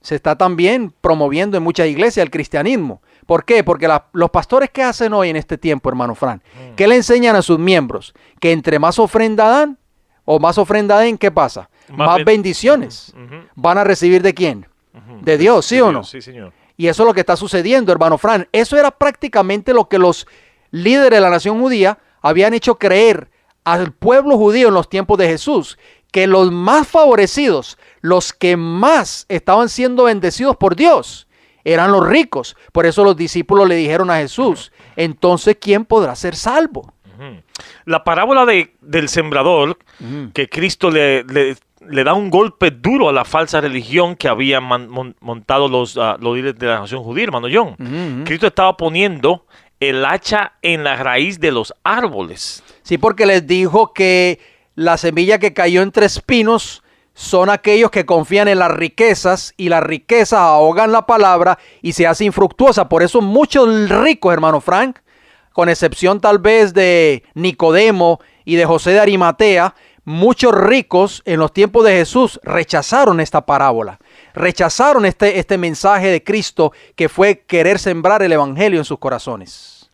se está también promoviendo en muchas iglesias el cristianismo. ¿Por qué? Porque los pastores, ¿qué hacen hoy en este tiempo, hermano Fran? ¿Qué le enseñan a sus miembros? Que entre más ofrenda dan, o más ofrenda den, ¿qué pasa? Más bendiciones. ¿Van a recibir de quién? De Dios, ¿sí o no? Sí, señor. Y eso es lo que está sucediendo, hermano Fran. Eso era prácticamente lo que los líderes de la nación judía habían hecho creer al pueblo judío en los tiempos de Jesús, que los más favorecidos, los que más estaban siendo bendecidos por Dios, eran los ricos. Por eso los discípulos le dijeron a Jesús: entonces, ¿quién podrá ser salvo? La parábola del sembrador, que Cristo le da un golpe duro a la falsa religión que habían montado los líderes de la nación judía, hermano John. Cristo estaba poniendo el hacha en la raíz de los árboles. Sí, porque les dijo que la semilla que cayó entre espinos son aquellos que confían en las riquezas, y las riquezas ahogan la palabra y se hace infructuosa. Por eso muchos ricos, hermano Frank, con excepción tal vez de Nicodemo y de José de Arimatea, muchos ricos en los tiempos de Jesús rechazaron esta parábola, rechazaron este mensaje de Cristo, que fue querer sembrar el evangelio en sus corazones.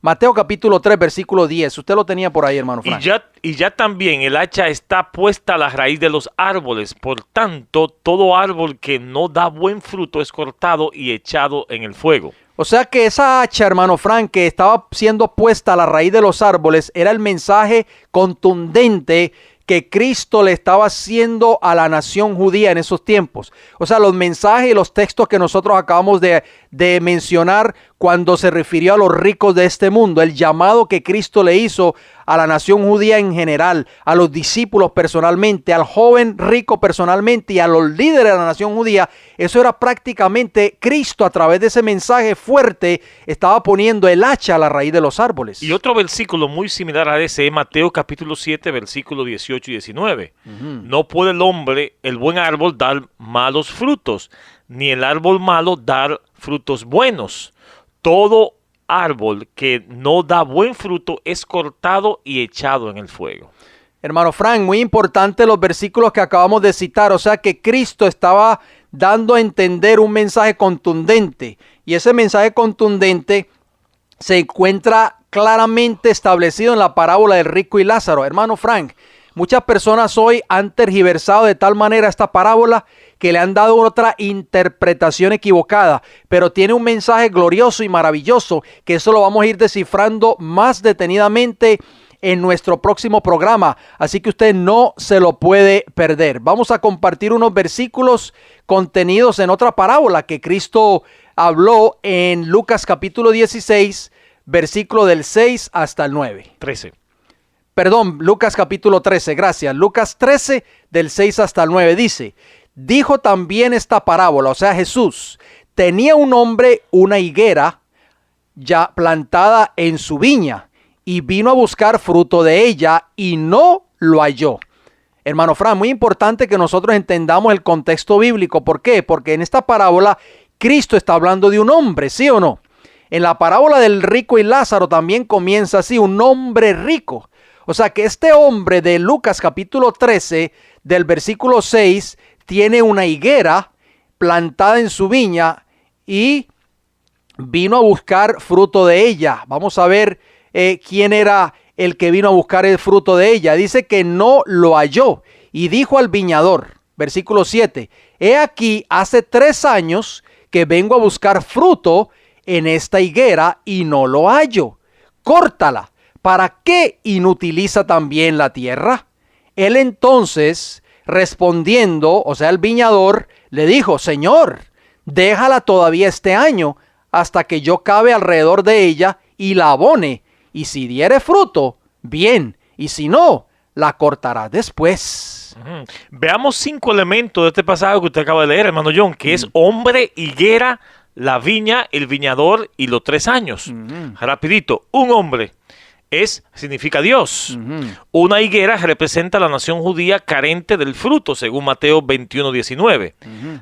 Mateo capítulo 3, versículo 10. Usted lo tenía por ahí, hermano Frank. Y ya también el hacha está puesta a la raíz de los árboles. Por tanto, todo árbol que no da buen fruto es cortado y echado en el fuego. O sea que esa hacha, hermano Frank, que estaba siendo puesta a la raíz de los árboles, era el mensaje contundente que Cristo le estaba haciendo a la nación judía en esos tiempos. O sea, los mensajes y los textos que nosotros acabamos de mencionar cuando se refirió a los ricos de este mundo, el llamado que Cristo le hizo a la nación judía en general, a los discípulos personalmente, al joven rico personalmente y a los líderes de la nación judía, eso era prácticamente Cristo a través de ese mensaje fuerte estaba poniendo el hacha a la raíz de los árboles. Y otro versículo muy similar a ese es Mateo capítulo 7, versículos 18 y 19. No puede el buen árbol dar malos frutos, ni el árbol malo dar frutos buenos. Todo árbol que no da buen fruto es cortado y echado en el fuego. Hermano Frank, muy importante los versículos que acabamos de citar. O sea que Cristo estaba dando a entender un mensaje contundente, y ese mensaje contundente se encuentra claramente establecido en la parábola del rico y Lázaro. Hermano Frank, muchas personas hoy han tergiversado de tal manera esta parábola que le han dado otra interpretación equivocada, pero tiene un mensaje glorioso y maravilloso, que eso lo vamos a ir descifrando más detenidamente en nuestro próximo programa, así que usted no se lo puede perder. Vamos a compartir unos versículos contenidos en otra parábola que Cristo habló en Lucas capítulo 16, versículo del 6 hasta el 9. 13. Perdón, Lucas capítulo 13, gracias. Lucas 13 del 6 hasta el 9 dice, dijo también esta parábola, o sea Jesús, tenía un hombre una higuera ya plantada en su viña y vino a buscar fruto de ella y no lo halló. Hermano Fran, muy importante que nosotros entendamos el contexto bíblico. ¿Por qué? Porque en esta parábola Cristo está hablando de un hombre, ¿sí o no? En la parábola del rico y Lázaro también comienza así, un hombre rico. O sea que este hombre de Lucas capítulo 13 del versículo 6 tiene una higuera plantada en su viña y vino a buscar fruto de ella. Vamos a ver quién era el que vino a buscar el fruto de ella. Dice que no lo halló y dijo al viñador, versículo 7, he aquí hace 3 años que vengo a buscar fruto en esta higuera y no lo hallo. Córtala. ¿Para qué inutiliza también la tierra? Él entonces, respondiendo, o sea, el viñador, le dijo, Señor, déjala todavía este año hasta que yo cabe alrededor de ella y la abone. Y si diere fruto, bien, y si no, la cortarás después. Veamos 5 elementos de este pasaje que usted acaba de leer, hermano John, que es hombre, higuera, la viña, el viñador y los 3 años. Rapidito, un hombre significa Dios. Una higuera representa a la nación judía carente del fruto, según Mateo 21:19.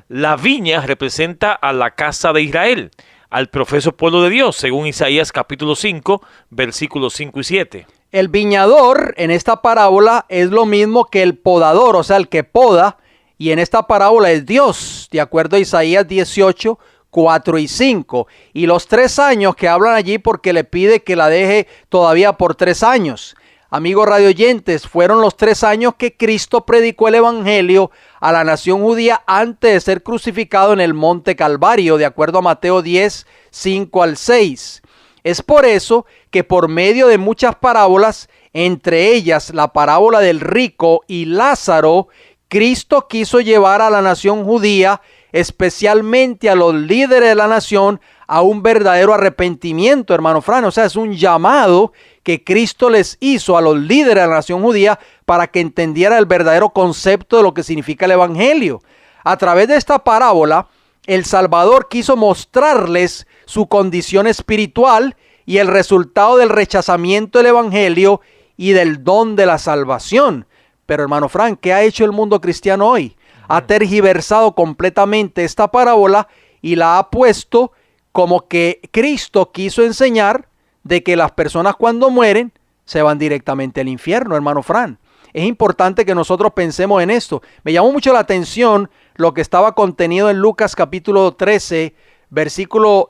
La viña representa a la casa de Israel, al profeso pueblo de Dios, según Isaías capítulo 5, versículos 5 y 7. El viñador en esta parábola es lo mismo que el podador, o sea, el que poda, y en esta parábola es Dios, de acuerdo a Isaías 18, 4 y 5. Y los 3 años que hablan allí porque le pide que la deje todavía por 3 años. Amigos radioyentes, fueron los 3 años que Cristo predicó el evangelio a la nación judía antes de ser crucificado en el monte Calvario, de acuerdo a Mateo 10, 5 al 6. Es por eso que por medio de muchas parábolas, entre ellas la parábola del rico y Lázaro, Cristo quiso llevar a la nación judía, especialmente a los líderes de la nación, a un verdadero arrepentimiento, hermano Fran. O sea, es un llamado que Cristo les hizo a los líderes de la nación judía para que entendieran el verdadero concepto de lo que significa el evangelio. A través de esta parábola, el Salvador quiso mostrarles su condición espiritual y el resultado del rechazamiento del evangelio y del don de la salvación. Pero hermano Frank, ¿qué ha hecho el mundo cristiano hoy? Ha tergiversado completamente esta parábola y la ha puesto como que Cristo quiso enseñar de que las personas cuando mueren se van directamente al infierno, hermano Fran. Es importante que nosotros pensemos en esto. Me llamó mucho la atención lo que estaba contenido en Lucas capítulo 13, versículo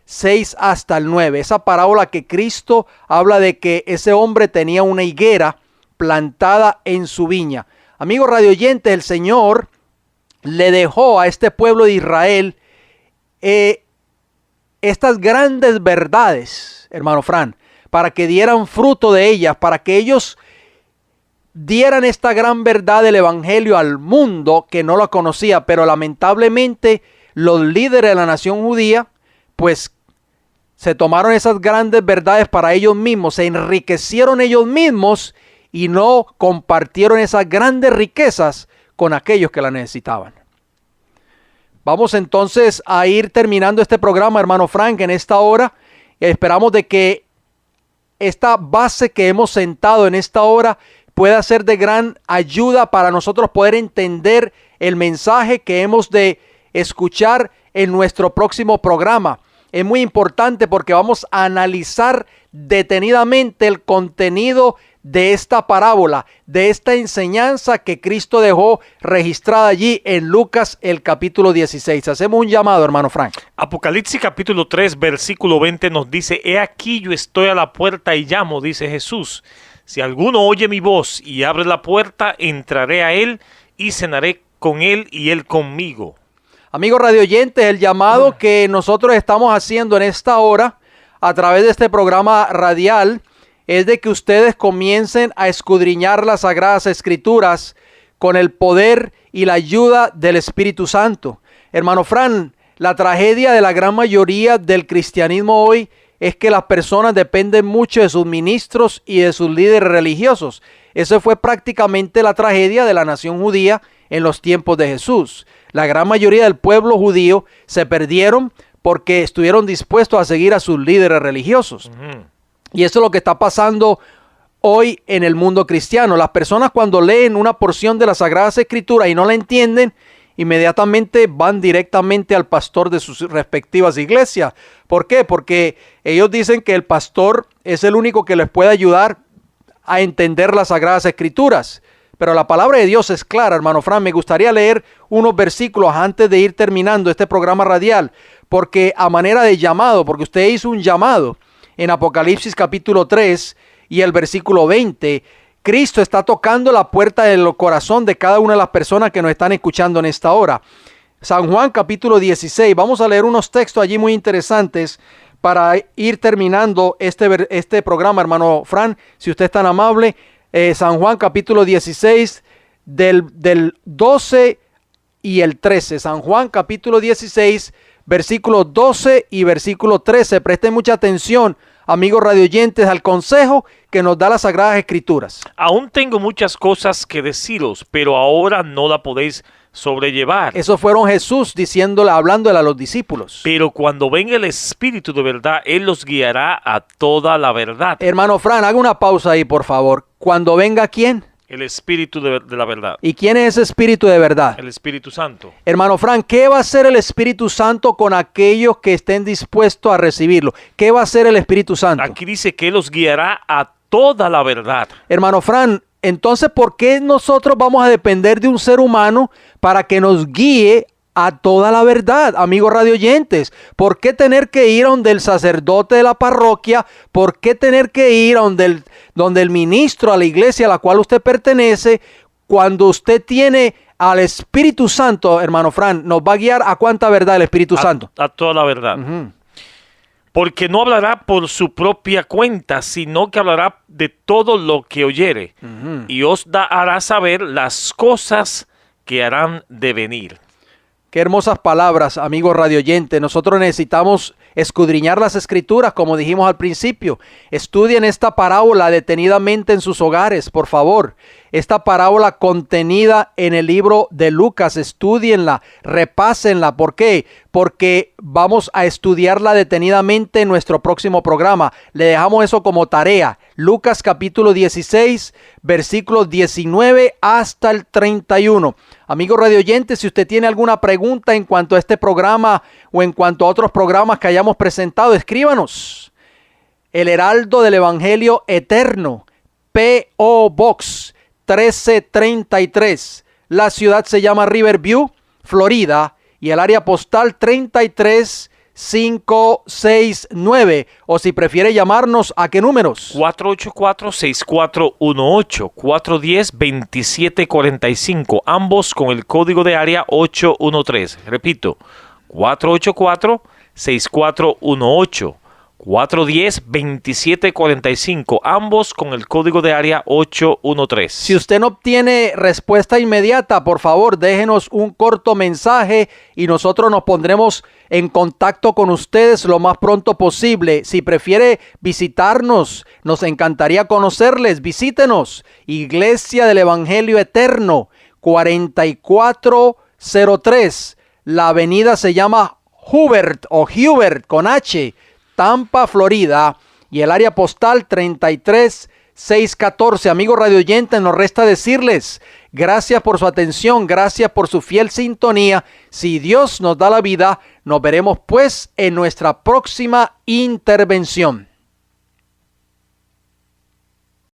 6 hasta el 9. Esa parábola que Cristo habla de que ese hombre tenía una higuera plantada en su viña. Amigos radioyentes, el Señor le dejó a este pueblo de Israel estas grandes verdades, hermano Fran, para que dieran fruto de ellas, para que ellos dieran esta gran verdad del evangelio al mundo que no la conocía. Pero lamentablemente los líderes de la nación judía pues se tomaron esas grandes verdades para ellos mismos, se enriquecieron ellos mismos y no compartieron esas grandes riquezas con aquellos que la necesitaban. Vamos entonces a ir terminando este programa, hermano Frank, en esta hora. Esperamos de que esta base que hemos sentado en esta hora pueda ser de gran ayuda para nosotros poder entender el mensaje que hemos de escuchar en nuestro próximo programa. Es muy importante porque vamos a analizar detenidamente el contenido de esta parábola, de esta enseñanza que Cristo dejó registrada allí en Lucas el capítulo 16. Hacemos un llamado, hermano Frank. Apocalipsis capítulo 3, versículo 20 nos dice: He aquí yo estoy a la puerta y llamo, dice Jesús. Si alguno oye mi voz y abre la puerta, entraré a él y cenaré con él y él conmigo. Amigos radioyentes, el llamado que nosotros estamos haciendo en esta hora a través de este programa radial es de que ustedes comiencen a escudriñar las Sagradas Escrituras con el poder y la ayuda del Espíritu Santo. Hermano Fran, la tragedia de la gran mayoría del cristianismo hoy es que las personas dependen mucho de sus ministros y de sus líderes religiosos. Esa fue prácticamente la tragedia de la nación judía en los tiempos de Jesús. La gran mayoría del pueblo judío se perdieron porque estuvieron dispuestos a seguir a sus líderes religiosos. Y eso es lo que está pasando hoy en el mundo cristiano. Las personas, cuando leen una porción de las Sagradas Escrituras y no la entienden, inmediatamente van directamente al pastor de sus respectivas iglesias. ¿Por qué? Porque ellos dicen que el pastor es el único que les puede ayudar a entender las Sagradas Escrituras. Pero la palabra de Dios es clara, hermano Fran. Me gustaría leer unos versículos antes de ir terminando este programa radial, porque a manera de llamado, porque usted hizo un llamado en Apocalipsis capítulo 3 y el versículo 20, Cristo está tocando la puerta del corazón de cada una de las personas que nos están escuchando en esta hora. San Juan capítulo 16, vamos a leer unos textos allí muy interesantes para ir terminando este programa, hermano Fran, si usted es tan amable. San Juan capítulo 16 del 12 y el 13. San Juan capítulo 16 versículos 12 y versículo 13. Presten mucha atención, amigos radioyentes, al consejo que nos da las Sagradas Escrituras. Aún tengo muchas cosas que deciros, pero ahora no la podéis sobrellevar. Eso fueron Jesús hablándole a los discípulos. Pero cuando venga el Espíritu de verdad, Él los guiará a toda la verdad. Hermano Fran, haga una pausa ahí, por favor. ¿Cuando venga quién? El Espíritu de la verdad. ¿Y quién es ese Espíritu de verdad? El Espíritu Santo. Hermano Fran, ¿qué va a hacer el Espíritu Santo con aquellos que estén dispuestos a recibirlo? ¿Qué va a hacer el Espíritu Santo? Aquí dice que Él los guiará a toda la verdad. Hermano Fran, entonces, ¿por qué nosotros vamos a depender de un ser humano para que nos guíe a toda la verdad, amigos radioyentes? ¿Por qué tener que ir a donde el sacerdote de la parroquia? ¿Por qué tener que ir a donde el ministro, a la iglesia a la cual usted pertenece, cuando usted tiene al Espíritu Santo, hermano Fran? ¿Nos va a guiar a cuánta verdad el Espíritu Santo? A toda la verdad. Porque no hablará por su propia cuenta, sino que hablará de todo lo que oyere, y os hará saber las cosas que harán de venir. Qué hermosas palabras, amigos radioyentes. Nosotros necesitamos escudriñar las Escrituras, como dijimos al principio. Estudien esta parábola detenidamente en sus hogares, por favor. Esta parábola contenida en el libro de Lucas, estúdienla, repásenla. ¿Por qué? Porque vamos a estudiarla detenidamente en nuestro próximo programa. Le dejamos eso como tarea. Lucas capítulo 16, versículos 19 hasta el 31. Amigos radioyentes, si usted tiene alguna pregunta en cuanto a este programa o en cuanto a otros programas que hayamos presentado, escríbanos. El Heraldo del Evangelio Eterno, P.O. Box 1333. La ciudad se llama Riverview, Florida, y el área postal 33569. O si prefiere llamarnos, ¿a qué números? 484-6418, 410-2745, ambos con el código de área 813. Repito, 484-6418. 410-2745, ambos con el código de área 813. Si usted no obtiene respuesta inmediata, por favor, déjenos un corto mensaje y nosotros nos pondremos en contacto con ustedes lo más pronto posible. Si prefiere visitarnos, nos encantaría conocerles. Visítenos. Iglesia del Evangelio Eterno, 4403. La avenida se llama Hubert con H, Tampa, Florida, y el área postal 33614. Amigos radioyentes, nos resta decirles gracias por su atención, gracias por su fiel sintonía. Si Dios nos da la vida, nos veremos pues en nuestra próxima intervención.